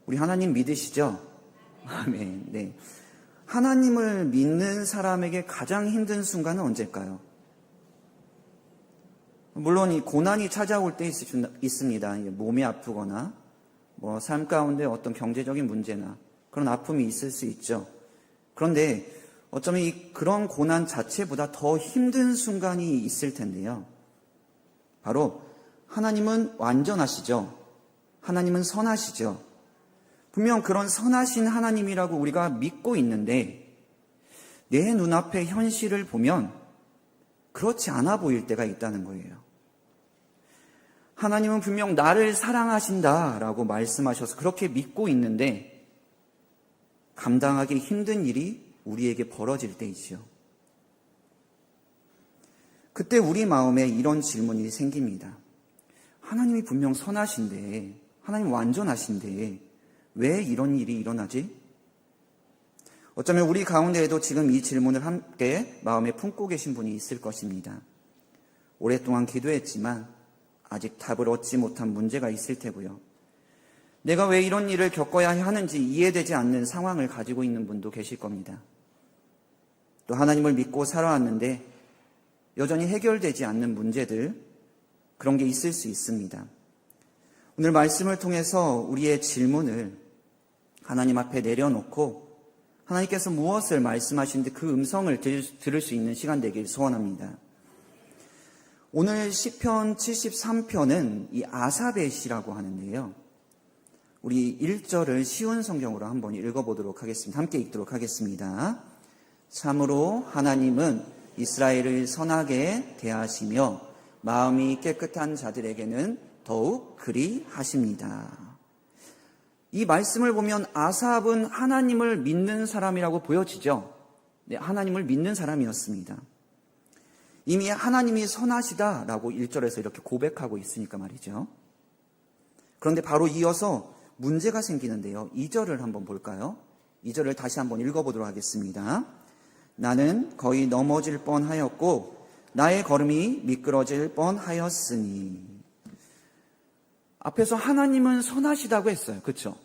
우리 하나님 믿으시죠? 아멘. 네. 하나님을 믿는 사람에게 가장 힘든 순간은 언제일까요? 물론 이 고난이 찾아올 때 있습니다. 몸이 아프거나 삶 가운데 어떤 경제적인 문제나 그런 아픔이 있을 수 있죠. 그런데 어쩌면 그런 고난 자체보다 더 힘든 순간이 있을 텐데요. 바로 하나님은 완전하시죠. 하나님은 선하시죠. 분명 그런 선하신 하나님이라고 우리가 믿고 있는데 내 눈앞의 현실을 보면 그렇지 않아 보일 때가 있다는 거예요. 하나님은 분명 나를 사랑하신다라고 말씀하셔서 그렇게 믿고 있는데 감당하기 힘든 일이 우리에게 벌어질 때이지요. 그때 우리 마음에 이런 질문이 생깁니다. 하나님이 분명 선하신데, 하나님 완전하신데 왜 이런 일이 일어나지? 어쩌면 우리 가운데에도 지금 이 질문을 함께 마음에 품고 계신 분이 있을 것입니다. 오랫동안 기도했지만 아직 답을 얻지 못한 문제가 있을 테고요. 내가 왜 이런 일을 겪어야 하는지 이해되지 않는 상황을 가지고 있는 분도 계실 겁니다. 또 하나님을 믿고 살아왔는데 여전히 해결되지 않는 문제들, 그런 게 있을 수 있습니다. 오늘 말씀을 통해서 우리의 질문을 하나님 앞에 내려놓고 하나님께서 무엇을 말씀하시는데 그 음성을 들을 수 있는 시간 되길 소원합니다. 오늘 시편 73편은 이 아삽의 시라고 하는데요. 우리 1절을 쉬운 성경으로 한번 읽어보도록 하겠습니다. 함께 읽도록 하겠습니다. 참으로 하나님은 이스라엘을 선하게 대하시며 마음이 깨끗한 자들에게는 더욱 그리 하십니다. 이 말씀을 보면 아삽은 하나님을 믿는 사람이라고 보여지죠. 네, 하나님을 믿는 사람이었습니다. 이미 하나님이 선하시다라고 1절에서 이렇게 고백하고 있으니까 말이죠. 그런데 바로 이어서 문제가 생기는데요. 2절을 한번 볼까요? 2절을 다시 한번 읽어보도록 하겠습니다. 나는 거의 넘어질 뻔하였고 나의 걸음이 미끄러질 뻔하였으니. 앞에서 하나님은 선하시다고 했어요. 그렇죠?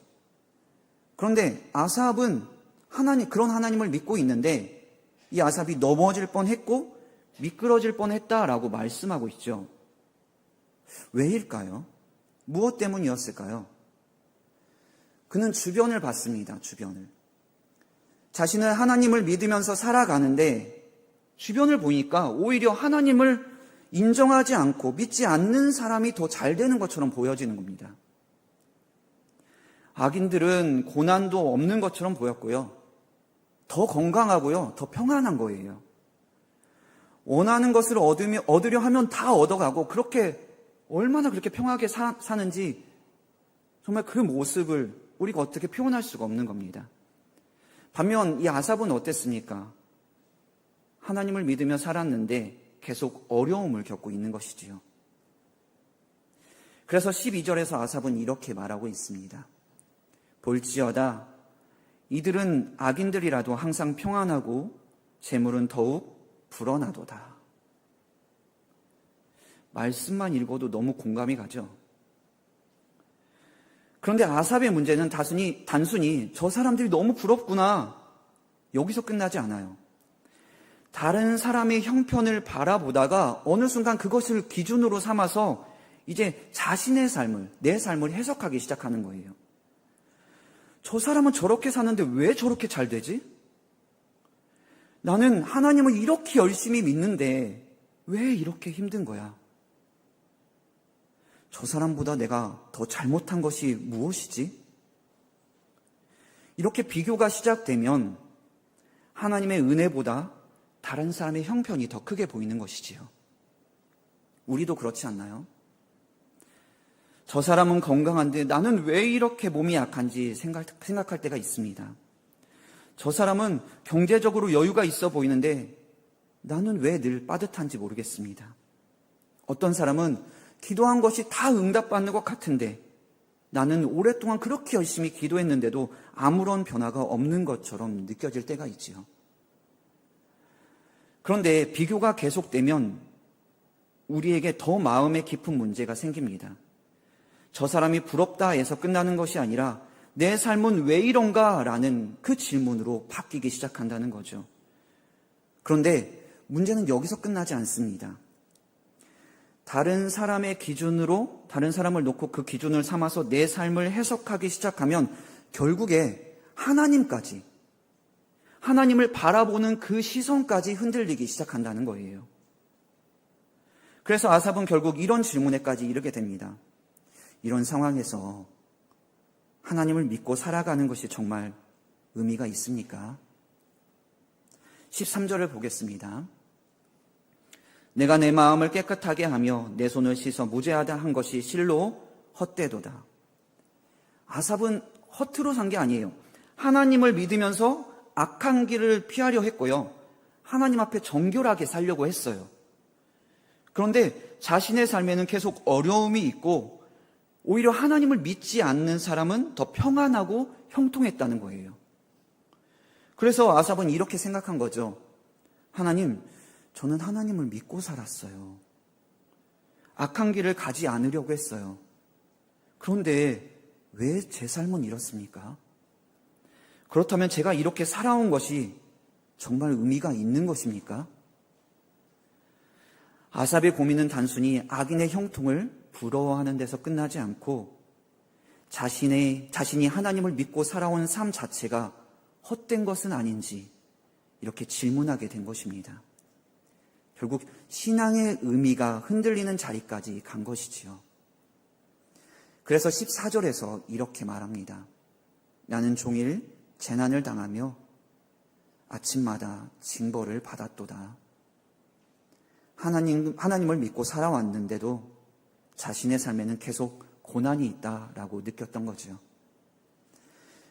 그런데 아삽은 그런 하나님을 믿고 있는데 이 아삽이 넘어질 뻔했고 미끄러질 뻔했다라고 말씀하고 있죠. 왜일까요? 무엇 때문이었을까요? 그는 주변을 봤습니다. 주변을. 자신은 하나님을 믿으면서 살아가는데 주변을 보니까 오히려 하나님을 인정하지 않고 믿지 않는 사람이 더 잘 되는 것처럼 보여지는 겁니다. 악인들은 고난도 없는 것처럼 보였고요. 더 건강하고요. 더 평안한 거예요. 원하는 것을 얻으려 하면 다 얻어가고 얼마나 그렇게 평하게 사는지 정말 그 모습을 우리가 어떻게 표현할 수가 없는 겁니다. 반면 이 아삽은 어땠습니까? 하나님을 믿으며 살았는데 계속 어려움을 겪고 있는 것이지요. 그래서 12절에서 아삽은 이렇게 말하고 있습니다. 볼지어다 이들은 악인들이라도 항상 평안하고 재물은 더욱 불어나도다. 말씀만 읽어도 너무 공감이 가죠. 그런데 아삽의 문제는 단순히 저 사람들이 너무 부럽구나 여기서 끝나지 않아요. 다른 사람의 형편을 바라보다가 어느 순간 그것을 기준으로 삼아서 이제 자신의 삶을, 내 삶을 해석하기 시작하는 거예요. 저 사람은 저렇게 사는데 왜 저렇게 잘 되지? 나는 하나님을 이렇게 열심히 믿는데 왜 이렇게 힘든 거야? 저 사람보다 내가 더 잘못한 것이 무엇이지? 이렇게 비교가 시작되면 하나님의 은혜보다 다른 사람의 형편이 더 크게 보이는 것이지요. 우리도 그렇지 않나요? 저 사람은 건강한데 나는 왜 이렇게 몸이 약한지 생각할 때가 있습니다. 저 사람은 경제적으로 여유가 있어 보이는데 나는 왜 늘 빠듯한지 모르겠습니다. 어떤 사람은 기도한 것이 다 응답받는 것 같은데 나는 오랫동안 그렇게 열심히 기도했는데도 아무런 변화가 없는 것처럼 느껴질 때가 있지요. 그런데 비교가 계속되면 우리에게 더 마음에 깊은 문제가 생깁니다. 저 사람이 부럽다 해서 끝나는 것이 아니라 내 삶은 왜 이런가? 라는 그 질문으로 바뀌기 시작한다는 거죠. 그런데 문제는 여기서 끝나지 않습니다. 다른 사람의 기준으로, 다른 사람을 놓고 그 기준을 삼아서 내 삶을 해석하기 시작하면 결국에 하나님까지, 하나님을 바라보는 그 시선까지 흔들리기 시작한다는 거예요. 그래서 아삽은 결국 이런 질문에까지 이르게 됩니다. 이런 상황에서 하나님을 믿고 살아가는 것이 정말 의미가 있습니까? 13절을 보겠습니다. 내가 내 마음을 깨끗하게 하며 내 손을 씻어 무죄하다 한 것이 실로 헛되도다. 아삽은 허투루 산 게 아니에요. 하나님을 믿으면서 악한 길을 피하려 했고요. 하나님 앞에 정결하게 살려고 했어요. 그런데 자신의 삶에는 계속 어려움이 있고 오히려 하나님을 믿지 않는 사람은 더 평안하고 형통했다는 거예요. 그래서 아삽은 이렇게 생각한 거죠. 하나님, 저는 하나님을 믿고 살았어요. 악한 길을 가지 않으려고 했어요. 그런데 왜 제 삶은 이렇습니까? 그렇다면 제가 이렇게 살아온 것이 정말 의미가 있는 것입니까? 아삽의 고민은 단순히 악인의 형통을 부러워하는 데서 끝나지 않고 자신이 하나님을 믿고 살아온 삶 자체가 헛된 것은 아닌지 이렇게 질문하게 된 것입니다. 결국 신앙의 의미가 흔들리는 자리까지 간 것이지요. 그래서 14절에서 이렇게 말합니다. 나는 종일 재난을 당하며 아침마다 징벌을 받았도다. 하나님을 믿고 살아왔는데도 자신의 삶에는 계속 고난이 있다라고 느꼈던 거죠.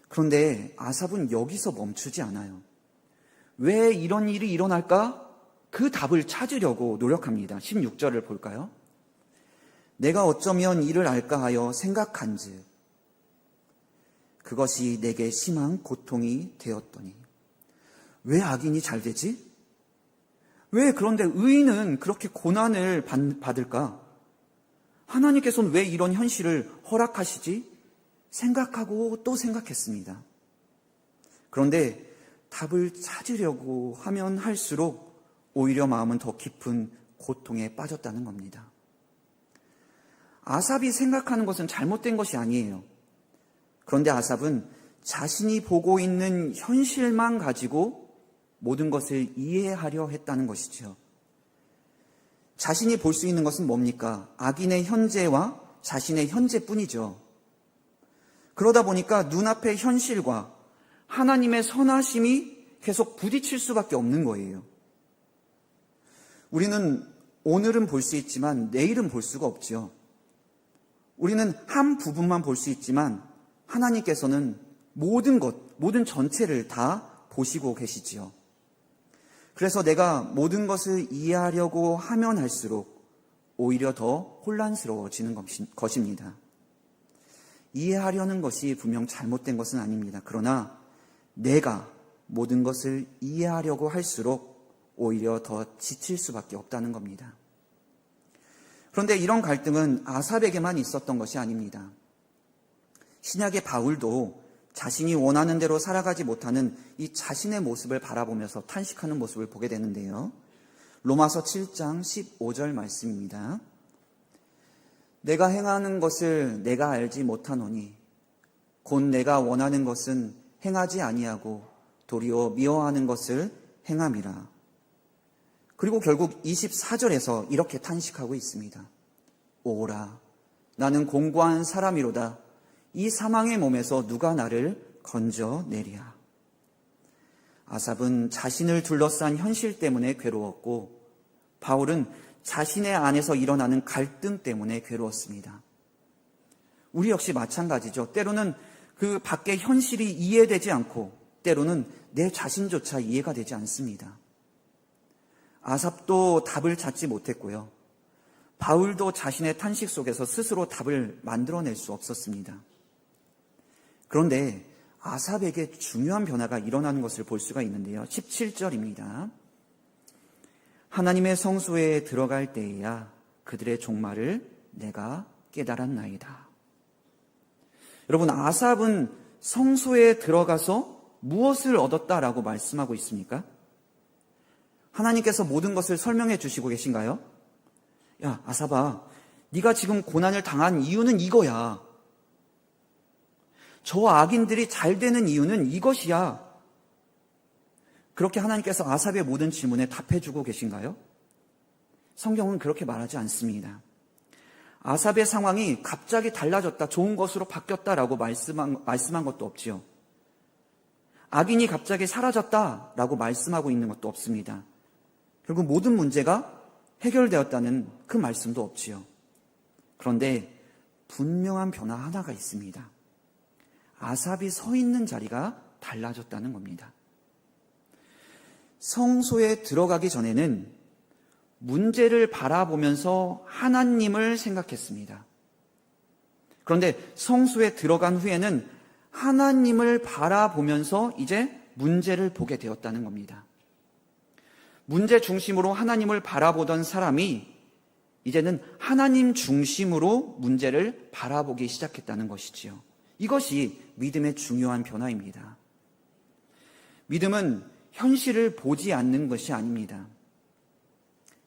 그런데 아삽은 여기서 멈추지 않아요. 왜 이런 일이 일어날까? 그 답을 찾으려고 노력합니다. 16절을 볼까요? 내가 어쩌면 이를 알까 하여 생각한즉 그것이 내게 심한 고통이 되었더니. 왜 악인이 잘 되지? 왜 그런데 의인은 그렇게 고난을 받을까? 하나님께서는 왜 이런 현실을 허락하시지? 생각하고 또 생각했습니다. 그런데 답을 찾으려고 하면 할수록 오히려 마음은 더 깊은 고통에 빠졌다는 겁니다. 아삽이 생각하는 것은 잘못된 것이 아니에요. 그런데 아삽은 자신이 보고 있는 현실만 가지고 모든 것을 이해하려 했다는 것이죠. 자신이 볼 수 있는 것은 뭡니까? 악인의 현재와 자신의 현재뿐이죠. 그러다 보니까 눈앞의 현실과 하나님의 선하심이 계속 부딪힐 수밖에 없는 거예요. 우리는 오늘은 볼 수 있지만 내일은 볼 수가 없죠. 우리는 한 부분만 볼 수 있지만 하나님께서는 모든 전체를 다 보시고 계시지요. 그래서 내가 모든 것을 이해하려고 하면 할수록 오히려 더 혼란스러워지는 것입니다. 이해하려는 것이 분명 잘못된 것은 아닙니다. 그러나 내가 모든 것을 이해하려고 할수록 오히려 더 지칠 수밖에 없다는 겁니다. 그런데 이런 갈등은 아삽에게만 있었던 것이 아닙니다. 신약의 바울도 자신이 원하는 대로 살아가지 못하는 이 자신의 모습을 바라보면서 탄식하는 모습을 보게 되는데요. 로마서 7장 15절 말씀입니다. 내가 행하는 것을 내가 알지 못하노니 곧 내가 원하는 것은 행하지 아니하고 도리어 미워하는 것을 행함이라. 그리고 결국 24절에서 이렇게 탄식하고 있습니다. 오라, 나는 공고한 사람이로다. 이 사망의 몸에서 누가 나를 건져내랴. 아삽은 자신을 둘러싼 현실 때문에 괴로웠고 바울은 자신의 안에서 일어나는 갈등 때문에 괴로웠습니다. 우리 역시 마찬가지죠. 때로는 그 밖의 현실이 이해되지 않고 때로는 내 자신조차 이해가 되지 않습니다. 아삽도 답을 찾지 못했고요. 바울도 자신의 탄식 속에서 스스로 답을 만들어낼 수 없었습니다. 그런데 아삽에게 중요한 변화가 일어나는 것을 볼 수가 있는데요. 17절입니다. 하나님의 성소에 들어갈 때에야 그들의 종말을 내가 깨달았나이다. 여러분, 아삽은 성소에 들어가서 무엇을 얻었다라고 말씀하고 있습니까? 하나님께서 모든 것을 설명해 주시고 계신가요? 야, 아사바, 네가 지금 고난을 당한 이유는 이거야. 저 악인들이 잘 되는 이유는 이것이야. 그렇게 하나님께서 아삽의 모든 질문에 답해주고 계신가요? 성경은 그렇게 말하지 않습니다. 아삽의 상황이 갑자기 달라졌다, 좋은 것으로 바뀌었다라고 말씀한 것도 없지요. 악인이 갑자기 사라졌다라고 말씀하고 있는 것도 없습니다. 결국 모든 문제가 해결되었다는 그 말씀도 없지요. 그런데 분명한 변화 하나가 있습니다. 아삽이 서 있는 자리가 달라졌다는 겁니다. 성소에 들어가기 전에는 문제를 바라보면서 하나님을 생각했습니다. 그런데 성소에 들어간 후에는 하나님을 바라보면서 이제 문제를 보게 되었다는 겁니다. 문제 중심으로 하나님을 바라보던 사람이 이제는 하나님 중심으로 문제를 바라보기 시작했다는 것이지요. 이것이 믿음의 중요한 변화입니다. 믿음은 현실을 보지 않는 것이 아닙니다.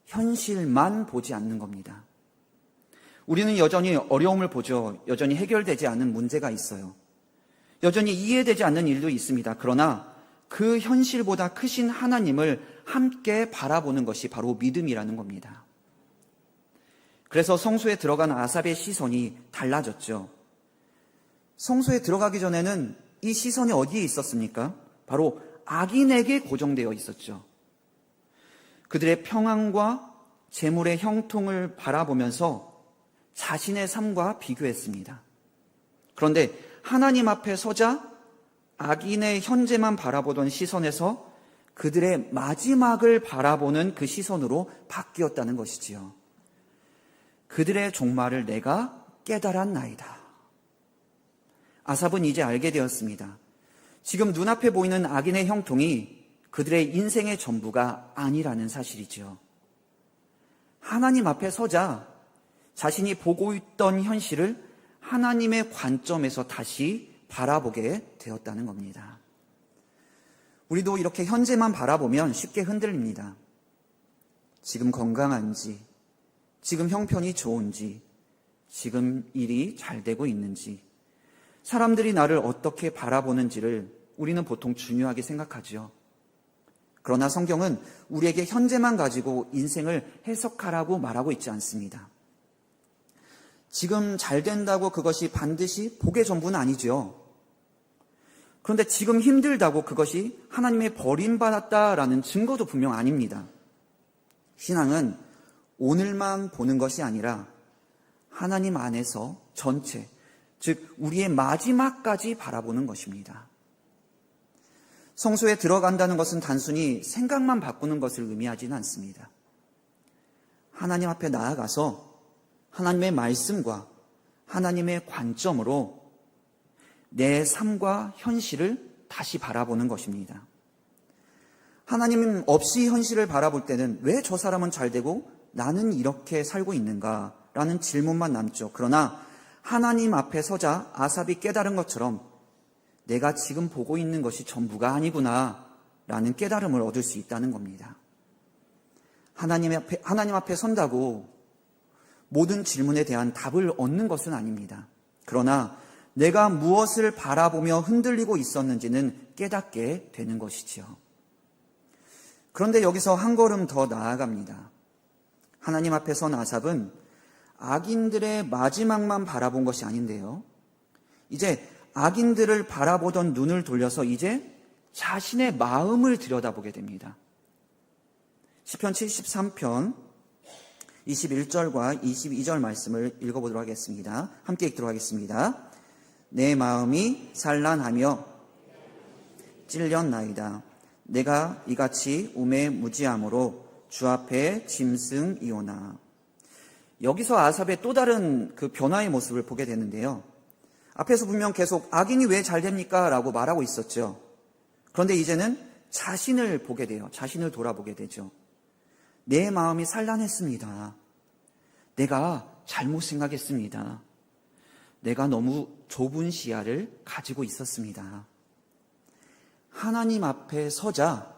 현실만 보지 않는 겁니다. 우리는 여전히 어려움을 보죠. 여전히 해결되지 않은 문제가 있어요. 여전히 이해되지 않는 일도 있습니다. 그러나 그 현실보다 크신 하나님을 함께 바라보는 것이 바로 믿음이라는 겁니다. 그래서 성소에 들어간 아삽의 시선이 달라졌죠. 성소에 들어가기 전에는 이 시선이 어디에 있었습니까? 바로 악인에게 고정되어 있었죠. 그들의 평안과 재물의 형통을 바라보면서 자신의 삶과 비교했습니다. 그런데 하나님 앞에 서자 악인의 현재만 바라보던 시선에서 그들의 마지막을 바라보는 그 시선으로 바뀌었다는 것이지요. 그들의 종말을 내가 깨달았나이다. 아삽은 이제 알게 되었습니다. 지금 눈앞에 보이는 악인의 형통이 그들의 인생의 전부가 아니라는 사실이지요. 하나님 앞에 서자 자신이 보고 있던 현실을 하나님의 관점에서 다시 바라보게 되었다는 겁니다. 우리도 이렇게 현재만 바라보면 쉽게 흔들립니다. 지금 건강한지, 지금 형편이 좋은지, 지금 일이 잘 되고 있는지, 사람들이 나를 어떻게 바라보는지를 우리는 보통 중요하게 생각하죠. 그러나 성경은 우리에게 현재만 가지고 인생을 해석하라고 말하고 있지 않습니다. 지금 잘 된다고 그것이 반드시 복의 전부는 아니죠. 그런데 지금 힘들다고 그것이 하나님의 버림받았다라는 증거도 분명 아닙니다. 신앙은 오늘만 보는 것이 아니라 하나님 안에서 전체, 즉 우리의 마지막까지 바라보는 것입니다. 성소에 들어간다는 것은 단순히 생각만 바꾸는 것을 의미하지는 않습니다. 하나님 앞에 나아가서 하나님의 말씀과 하나님의 관점으로 내 삶과 현실을 다시 바라보는 것입니다. 하나님 없이 현실을 바라볼 때는 왜 저 사람은 잘 되고 나는 이렇게 살고 있는가라는 질문만 남죠. 그러나 하나님 앞에 서자 아삽이 깨달은 것처럼 내가 지금 보고 있는 것이 전부가 아니구나 라는 깨달음을 얻을 수 있다는 겁니다. 하나님 앞에 선다고 모든 질문에 대한 답을 얻는 것은 아닙니다. 그러나 내가 무엇을 바라보며 흔들리고 있었는지는 깨닫게 되는 것이지요. 그런데 여기서 한 걸음 더 나아갑니다. 하나님 앞에 선 아삽은 악인들의 마지막만 바라본 것이 아닌데요. 이제 악인들을 바라보던 눈을 돌려서 이제 자신의 마음을 들여다보게 됩니다. 시편 73편 21절과 22절 말씀을 읽어보도록 하겠습니다. 함께 읽도록 하겠습니다. 내 마음이 산란하며 찔렸나이다. 내가 이같이 우매 무지함으로 주 앞에 짐승이오나. 여기서 아삽의 또 다른 그 변화의 모습을 보게 되는데요. 앞에서 분명 계속 악인이 왜 잘 됩니까? 라고 말하고 있었죠. 그런데 이제는 자신을 보게 돼요. 자신을 돌아보게 되죠. 내 마음이 산란했습니다. 내가 잘못 생각했습니다. 내가 너무 좁은 시야를 가지고 있었습니다. 하나님 앞에 서자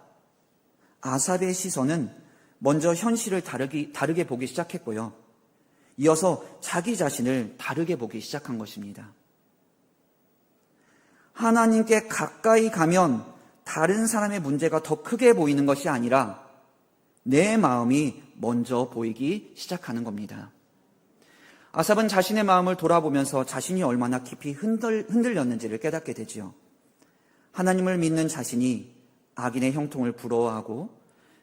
아삽의 시선은 먼저 현실을 다르게 보기 시작했고요. 이어서 자기 자신을 다르게 보기 시작한 것입니다. 하나님께 가까이 가면 다른 사람의 문제가 더 크게 보이는 것이 아니라 내 마음이 먼저 보이기 시작하는 겁니다. 아삽은 자신의 마음을 돌아보면서 자신이 얼마나 깊이 흔들렸는지를 깨닫게 되지요. 하나님을 믿는 자신이 악인의 형통을 부러워하고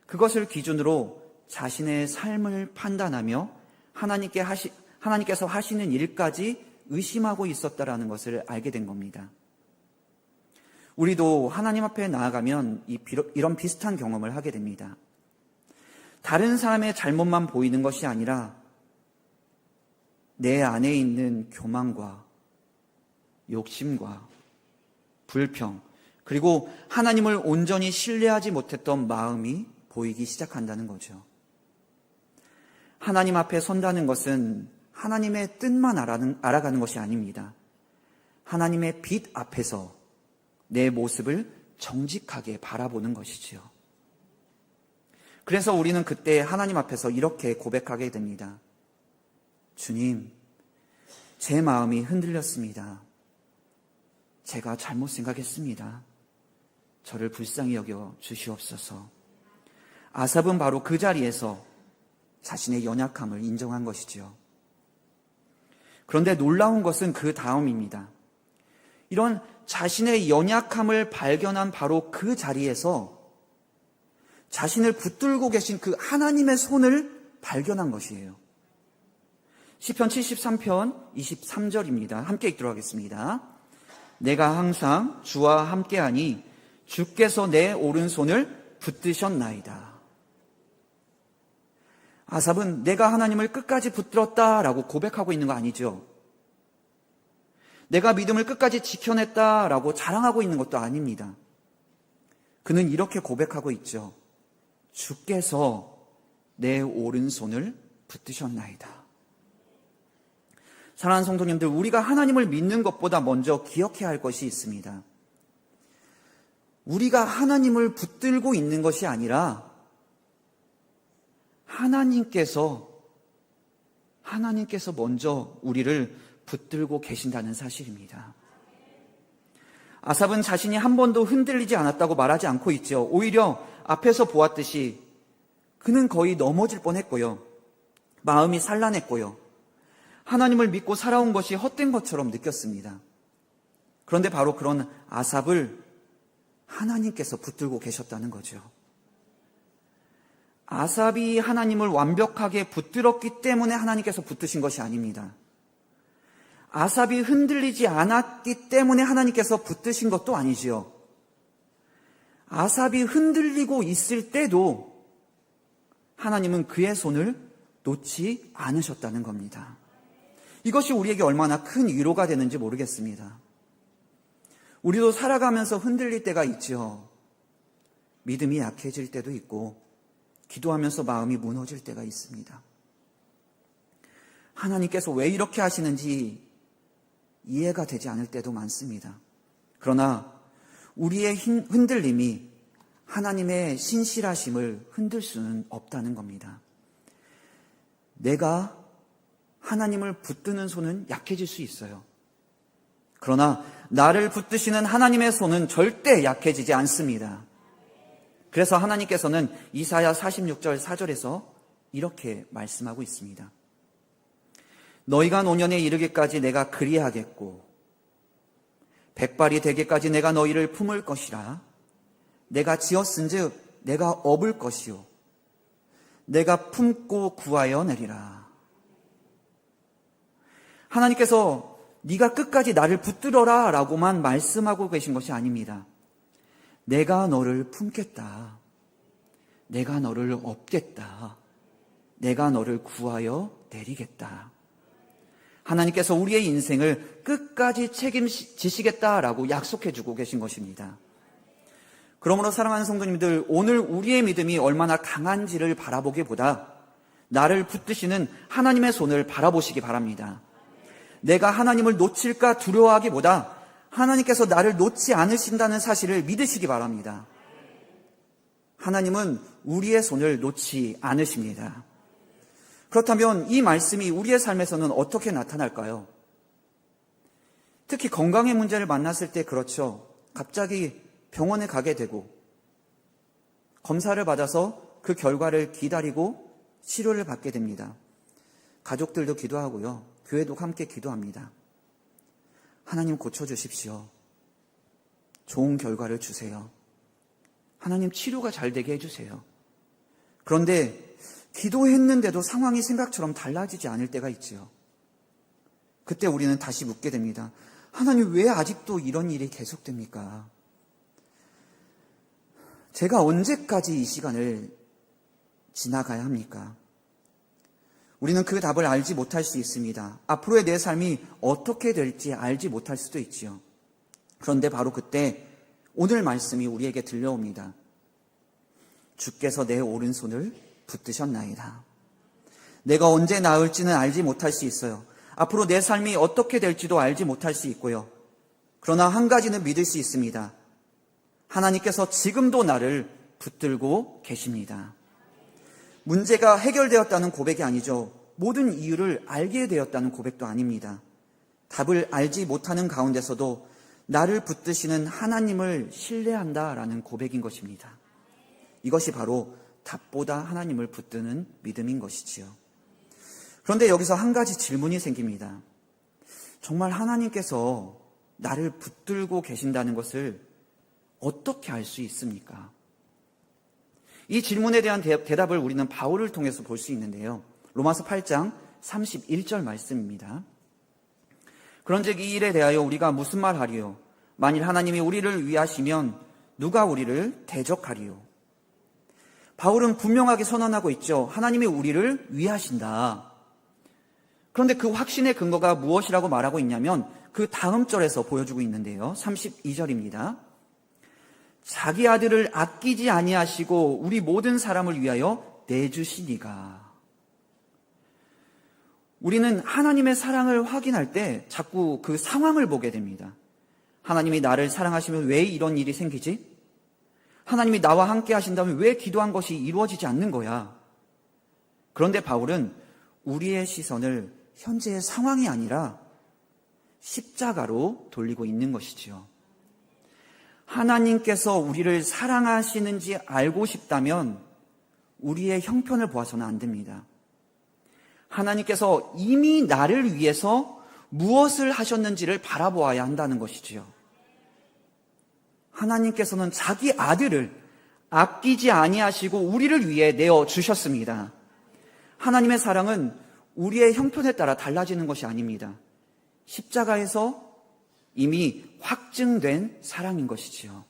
그것을 기준으로 자신의 삶을 판단하며 하나님께서 하시는 일까지 의심하고 있었다라는 것을 알게 된 겁니다. 우리도 하나님 앞에 나아가면 이런 비슷한 경험을 하게 됩니다. 다른 사람의 잘못만 보이는 것이 아니라 내 안에 있는 교만과 욕심과 불평, 그리고 하나님을 온전히 신뢰하지 못했던 마음이 보이기 시작한다는 거죠. 하나님 앞에 선다는 것은 하나님의 뜻만 알아가는 것이 아닙니다. 하나님의 빛 앞에서 내 모습을 정직하게 바라보는 것이지요. 그래서 우리는 그때 하나님 앞에서 이렇게 고백하게 됩니다. 주님, 제 마음이 흔들렸습니다. 제가 잘못 생각했습니다. 저를 불쌍히 여겨 주시옵소서. 아삽은 바로 그 자리에서 자신의 연약함을 인정한 것이지요. 그런데 놀라운 것은 그 다음입니다. 이런 자신의 연약함을 발견한 바로 그 자리에서 자신을 붙들고 계신 그 하나님의 손을 발견한 것이에요. 시편 73편 23절입니다. 함께 읽도록 하겠습니다. 내가 항상 주와 함께하니 주께서 내 오른손을 붙드셨나이다. 아삽은 내가 하나님을 끝까지 붙들었다라고 고백하고 있는 거 아니죠. 내가 믿음을 끝까지 지켜냈다라고 자랑하고 있는 것도 아닙니다. 그는 이렇게 고백하고 있죠. 주께서 내 오른손을 붙드셨나이다. 사랑하는 성도님들, 우리가 하나님을 믿는 것보다 먼저 기억해야 할 것이 있습니다. 우리가 하나님을 붙들고 있는 것이 아니라 하나님께서 먼저 우리를 붙들고 계신다는 사실입니다. 아삽은 자신이 한 번도 흔들리지 않았다고 말하지 않고 있죠. 오히려 앞에서 보았듯이 그는 거의 넘어질 뻔했고요. 마음이 산란했고요. 하나님을 믿고 살아온 것이 헛된 것처럼 느꼈습니다. 그런데 바로 그런 아삽을 하나님께서 붙들고 계셨다는 거죠. 아삽이 하나님을 완벽하게 붙들었기 때문에 하나님께서 붙드신 것이 아닙니다. 아삽이 흔들리지 않았기 때문에 하나님께서 붙드신 것도 아니지요. 아삽이 흔들리고 있을 때도 하나님은 그의 손을 놓지 않으셨다는 겁니다. 이것이 우리에게 얼마나 큰 위로가 되는지 모르겠습니다. 우리도 살아가면서 흔들릴 때가 있죠. 믿음이 약해질 때도 있고 기도하면서 마음이 무너질 때가 있습니다. 하나님께서 왜 이렇게 하시는지 이해가 되지 않을 때도 많습니다. 그러나 우리의 흔들림이 하나님의 신실하심을 흔들 수는 없다는 겁니다. 내가 하나님을 붙드는 손은 약해질 수 있어요. 그러나 나를 붙드시는 하나님의 손은 절대 약해지지 않습니다. 그래서 하나님께서는 이사야 46절 4절에서 이렇게 말씀하고 있습니다. 너희가 노년에 이르기까지 내가 그리하겠고 백발이 되기까지 내가 너희를 품을 것이라. 내가 지었은즉 내가 업을 것이요 내가 품고 구하여 내리라. 하나님께서 네가 끝까지 나를 붙들어라 라고만 말씀하고 계신 것이 아닙니다. 내가 너를 품겠다. 내가 너를 업겠다. 내가 너를 구하여 내리겠다. 하나님께서 우리의 인생을 끝까지 책임지시겠다라고 약속해주고 계신 것입니다. 그러므로 사랑하는 성도님들, 오늘 우리의 믿음이 얼마나 강한지를 바라보기보다 나를 붙드시는 하나님의 손을 바라보시기 바랍니다. 내가 하나님을 놓칠까 두려워하기보다 하나님께서 나를 놓지 않으신다는 사실을 믿으시기 바랍니다. 하나님은 우리의 손을 놓지 않으십니다. 그렇다면 이 말씀이 우리의 삶에서는 어떻게 나타날까요? 특히 건강의 문제를 만났을 때 그렇죠. 갑자기 병원에 가게 되고 검사를 받아서 그 결과를 기다리고 치료를 받게 됩니다. 가족들도 기도하고요. 교회도 함께 기도합니다. 하나님 고쳐주십시오. 좋은 결과를 주세요. 하나님 치료가 잘 되게 해주세요. 그런데 기도했는데도 상황이 생각처럼 달라지지 않을 때가 있지요. 그때 우리는 다시 묻게 됩니다. 하나님 왜 아직도 이런 일이 계속됩니까? 제가 언제까지 이 시간을 지나가야 합니까? 우리는 그 답을 알지 못할 수 있습니다. 앞으로의 내 삶이 어떻게 될지 알지 못할 수도 있지요. 그런데 바로 그때 오늘 말씀이 우리에게 들려옵니다. 주께서 내 오른손을 붙드셨나이다. 내가 언제 나을지는 알지 못할 수 있어요. 앞으로 내 삶이 어떻게 될지도 알지 못할 수 있고요. 그러나 한 가지는 믿을 수 있습니다. 하나님께서 지금도 나를 붙들고 계십니다. 문제가 해결되었다는 고백이 아니죠. 모든 이유를 알게 되었다는 고백도 아닙니다. 답을 알지 못하는 가운데서도 나를 붙드시는 하나님을 신뢰한다라는 고백인 것입니다. 이것이 바로 답보다 하나님을 붙드는 믿음인 것이지요. 그런데 여기서 한 가지 질문이 생깁니다. 정말 하나님께서 나를 붙들고 계신다는 것을 어떻게 알 수 있습니까? 이 질문에 대한 대답을 우리는 바울을 통해서 볼 수 있는데요. 로마서 8장 31절 말씀입니다. 그런즉 이 일에 대하여 우리가 무슨 말하리요? 만일 하나님이 우리를 위하시면 누가 우리를 대적하리요? 바울은 분명하게 선언하고 있죠. 하나님이 우리를 위하신다. 그런데 그 확신의 근거가 무엇이라고 말하고 있냐면 그 다음 절에서 보여주고 있는데요. 32절입니다. 자기 아들을 아끼지 아니하시고 우리 모든 사람을 위하여 내주시니가. 우리는 하나님의 사랑을 확인할 때 자꾸 그 상황을 보게 됩니다. 하나님이 나를 사랑하시면 왜 이런 일이 생기지? 하나님이 나와 함께 하신다면 왜 기도한 것이 이루어지지 않는 거야? 그런데 바울은 우리의 시선을 현재의 상황이 아니라 십자가로 돌리고 있는 것이지요. 하나님께서 우리를 사랑하시는지 알고 싶다면 우리의 형편을 보아서는 안 됩니다. 하나님께서 이미 나를 위해서 무엇을 하셨는지를 바라보아야 한다는 것이지요. 하나님께서는 자기 아들을 아끼지 아니하시고 우리를 위해 내어 주셨습니다. 하나님의 사랑은 우리의 형편에 따라 달라지는 것이 아닙니다. 십자가에서 이미 확증된 사랑인 것이지요.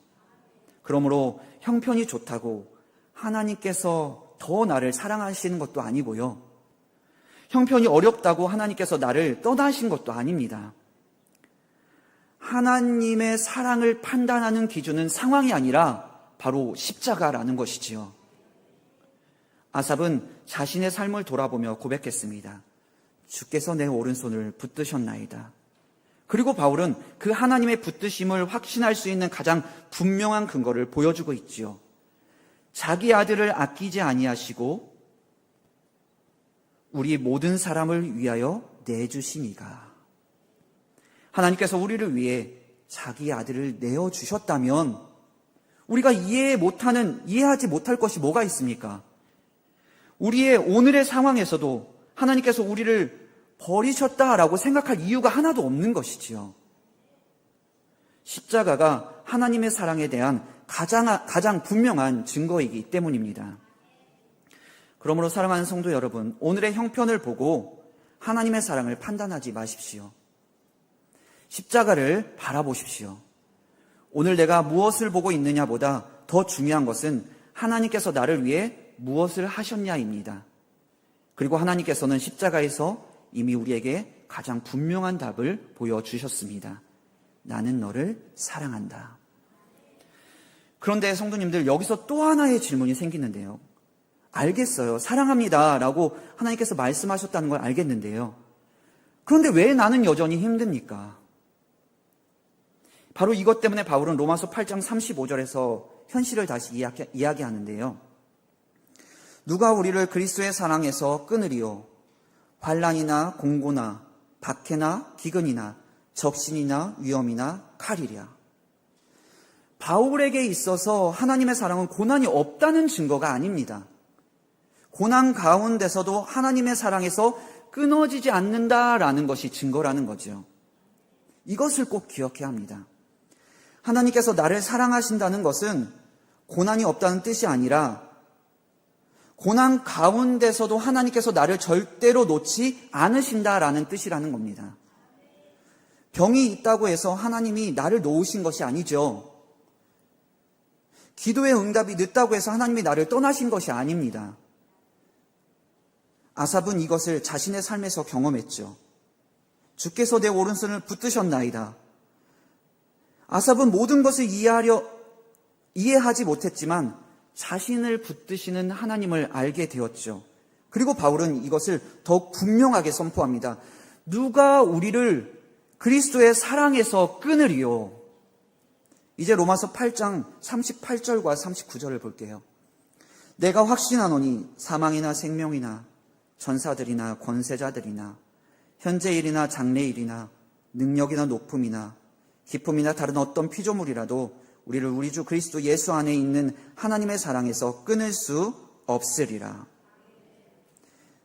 그러므로 형편이 좋다고 하나님께서 더 나를 사랑하시는 것도 아니고요. 형편이 어렵다고 하나님께서 나를 떠나신 것도 아닙니다. 하나님의 사랑을 판단하는 기준은 상황이 아니라 바로 십자가라는 것이지요. 아삽은 자신의 삶을 돌아보며 고백했습니다. 주께서 내 오른손을 붙드셨나이다. 그리고 바울은 그 하나님의 붙드심을 확신할 수 있는 가장 분명한 근거를 보여주고 있지요. 자기 아들을 아끼지 아니하시고 우리 모든 사람을 위하여 내주시니가. 하나님께서 우리를 위해 자기 아들을 내어주셨다면 우리가 이해하지 못할 것이 뭐가 있습니까? 우리의 오늘의 상황에서도 하나님께서 우리를 버리셨다라고 생각할 이유가 하나도 없는 것이지요. 십자가가 하나님의 사랑에 대한 가장 분명한 증거이기 때문입니다. 그러므로 사랑하는 성도 여러분, 오늘의 형편을 보고 하나님의 사랑을 판단하지 마십시오. 십자가를 바라보십시오. 오늘 내가 무엇을 보고 있느냐보다 더 중요한 것은 하나님께서 나를 위해 무엇을 하셨냐입니다. 그리고 하나님께서는 십자가에서 이미 우리에게 가장 분명한 답을 보여주셨습니다. 나는 너를 사랑한다. 그런데 성도님들, 여기서 또 하나의 질문이 생기는데요. 알겠어요. 사랑합니다 라고 하나님께서 말씀하셨다는 걸 알겠는데요. 그런데 왜 나는 여전히 힘듭니까? 바로 이것 때문에 바울은 로마서 8장 35절에서 현실을 다시 이야기하는데요. 누가 우리를 그리스도의 사랑에서 끊으리요? 환난이나 공고나 박해나 기근이나 적신이나 위험이나 칼이랴. 바울에게 있어서 하나님의 사랑은 고난이 없다는 증거가 아닙니다. 고난 가운데서도 하나님의 사랑에서 끊어지지 않는다라는 것이 증거라는 거죠. 이것을 꼭 기억해야 합니다. 하나님께서 나를 사랑하신다는 것은 고난이 없다는 뜻이 아니라 고난 가운데서도 하나님께서 나를 절대로 놓지 않으신다라는 뜻이라는 겁니다. 병이 있다고 해서 하나님이 나를 놓으신 것이 아니죠. 기도의 응답이 늦다고 해서 하나님이 나를 떠나신 것이 아닙니다. 아삽은 이것을 자신의 삶에서 경험했죠. 주께서 내 오른손을 붙드셨나이다. 아삽은 모든 것을 이해하지 못했지만 자신을 붙드시는 하나님을 알게 되었죠. 그리고 바울은 이것을 더욱 분명하게 선포합니다. 누가 우리를 그리스도의 사랑에서 끊으리요? 이제 로마서 8장 38절과 39절을 볼게요. 내가 확신하노니 사망이나 생명이나 전사들이나 권세자들이나 현재일이나 장래일이나 능력이나 높음이나 기쁨이나 다른 어떤 피조물이라도 우리를 우리 주 그리스도 예수 안에 있는 하나님의 사랑에서 끊을 수 없으리라.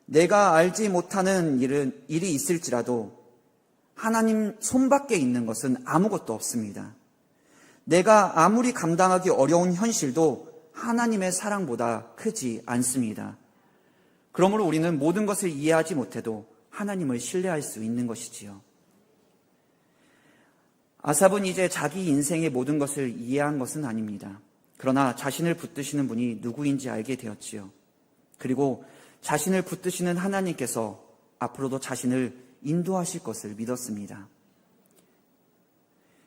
내가 알지 못하는 일이 있을지라도 하나님 손밖에 있는 것은 아무것도 없습니다. 내가 아무리 감당하기 어려운 현실도 하나님의 사랑보다 크지 않습니다. 그러므로 우리는 모든 것을 이해하지 못해도 하나님을 신뢰할 수 있는 것이지요. 아삽은 이제 자기 인생의 모든 것을 이해한 것은 아닙니다. 그러나 자신을 붙드시는 분이 누구인지 알게 되었지요. 그리고 자신을 붙드시는 하나님께서 앞으로도 자신을 인도하실 것을 믿었습니다.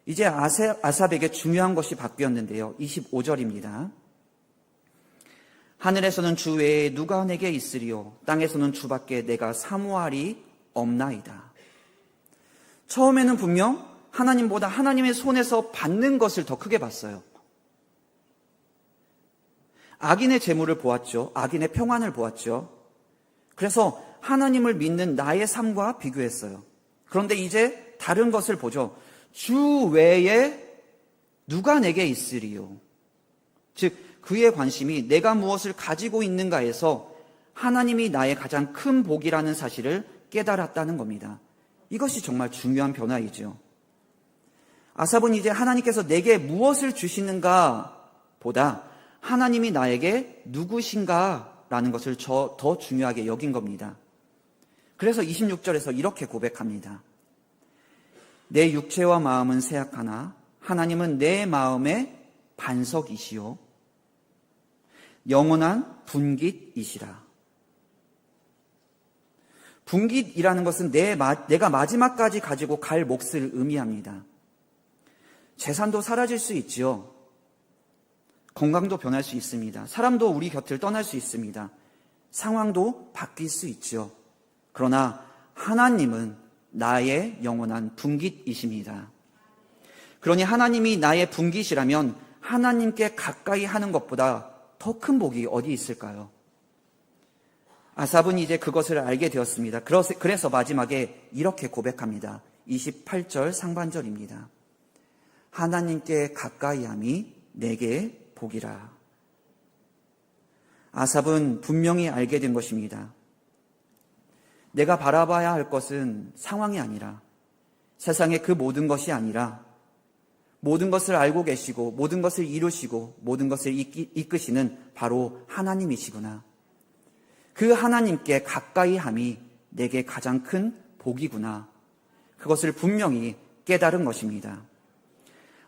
이제 아삽에게 중요한 것이 바뀌었는데요. 25절입니다. 하늘에서는 주 외에 누가 내게 있으리요? 땅에서는 주밖에 내가 사모할이 없나이다. 처음에는 분명 하나님보다 하나님의 손에서 받는 것을 더 크게 봤어요. 악인의 재물을 보았죠. 악인의 평안을 보았죠. 그래서 하나님을 믿는 나의 삶과 비교했어요. 그런데 이제 다른 것을 보죠. 주 외에 누가 내게 있으리요? 즉 그의 관심이 내가 무엇을 가지고 있는가에서 하나님이 나의 가장 큰 복이라는 사실을 깨달았다는 겁니다. 이것이 정말 중요한 변화이죠. 아삽은 이제 하나님께서 내게 무엇을 주시는가 보다 하나님이 나에게 누구신가라는 것을 더 중요하게 여긴 겁니다. 그래서 26절에서 이렇게 고백합니다. 내 육체와 마음은 쇠약하나 하나님은 내 마음의 반석이시요 영원한 분깃이시라. 분깃이라는 것은 내가 마지막까지 가지고 갈 몫을 의미합니다. 재산도 사라질 수 있지요. 건강도 변할 수 있습니다. 사람도 우리 곁을 떠날 수 있습니다. 상황도 바뀔 수 있죠. 그러나 하나님은 나의 영원한 분깃이십니다. 그러니 하나님이 나의 분깃이라면 하나님께 가까이 하는 것보다 더 큰 복이 어디 있을까요? 아삽은 이제 그것을 알게 되었습니다. 그래서 마지막에 이렇게 고백합니다. 28절 상반절입니다. 하나님께 가까이함이 내게 복이라. 아삽은 분명히 알게 된 것입니다. 내가 바라봐야 할 것은 상황이 아니라 세상의 그 모든 것이 아니라 모든 것을 알고 계시고 모든 것을 이루시고 모든 것을 이끄시는 바로 하나님이시구나. 그 하나님께 가까이 함이 내게 가장 큰 복이구나. 그것을 분명히 깨달은 것입니다.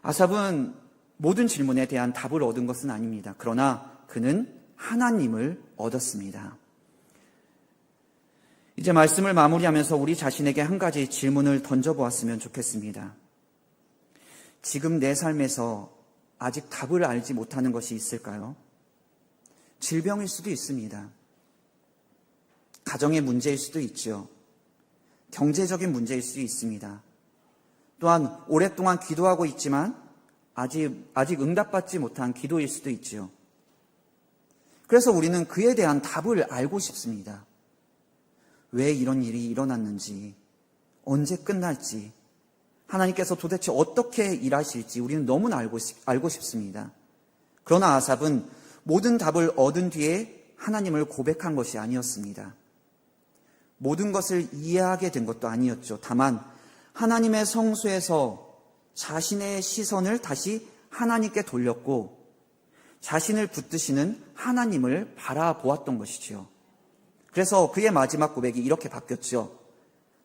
아삽은 모든 질문에 대한 답을 얻은 것은 아닙니다. 그러나 그는 하나님을 얻었습니다. 이제 말씀을 마무리하면서 우리 자신에게 한 가지 질문을 던져보았으면 좋겠습니다. 지금 내 삶에서 아직 답을 알지 못하는 것이 있을까요? 질병일 수도 있습니다. 가정의 문제일 수도 있죠. 경제적인 문제일 수 있습니다. 또한 오랫동안 기도하고 있지만 아직 응답받지 못한 기도일 수도 있지요. 그래서 우리는 그에 대한 답을 알고 싶습니다. 왜 이런 일이 일어났는지, 언제 끝날지, 하나님께서 도대체 어떻게 일하실지 우리는 너무나 알고 싶습니다. 그러나 아삽은 모든 답을 얻은 뒤에 하나님을 고백한 것이 아니었습니다. 모든 것을 이해하게 된 것도 아니었죠. 다만 하나님의 성소에서 자신의 시선을 다시 하나님께 돌렸고 자신을 붙드시는 하나님을 바라보았던 것이지요. 그래서 그의 마지막 고백이 이렇게 바뀌었죠.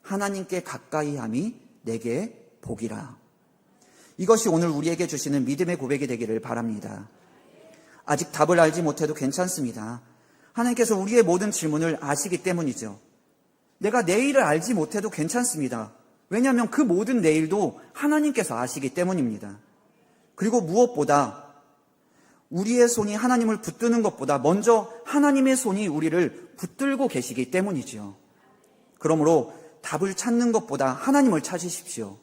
하나님께 가까이함이 내게 복이라. 이것이 오늘 우리에게 주시는 믿음의 고백이 되기를 바랍니다. 아직 답을 알지 못해도 괜찮습니다. 하나님께서 우리의 모든 질문을 아시기 때문이죠. 내가 내일을 알지 못해도 괜찮습니다. 왜냐하면 그 모든 내일도 하나님께서 아시기 때문입니다. 그리고 무엇보다 우리의 손이 하나님을 붙드는 것보다 먼저 하나님의 손이 우리를 붙들고 계시기 때문이지요. 그러므로 답을 찾는 것보다 하나님을 찾으십시오.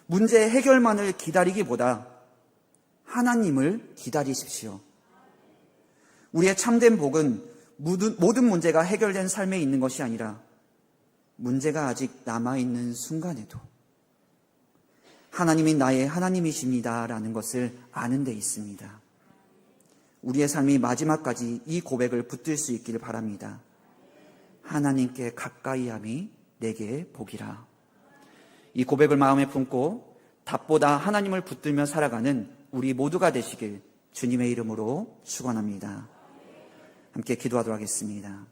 문제의 해결만을 기다리기보다 하나님을 기다리십시오. 우리의 참된 복은 모든 문제가 해결된 삶에 있는 것이 아니라 문제가 아직 남아있는 순간에도 하나님이 나의 하나님이십니다라는 것을 아는 데 있습니다. 우리의 삶이 마지막까지 이 고백을 붙들 수 있기를 바랍니다. 하나님께 가까이함이 내게 복이라. 이 고백을 마음에 품고 답보다 하나님을 붙들며 살아가는 우리 모두가 되시길 주님의 이름으로 축원합니다. 함께 기도하도록 하겠습니다.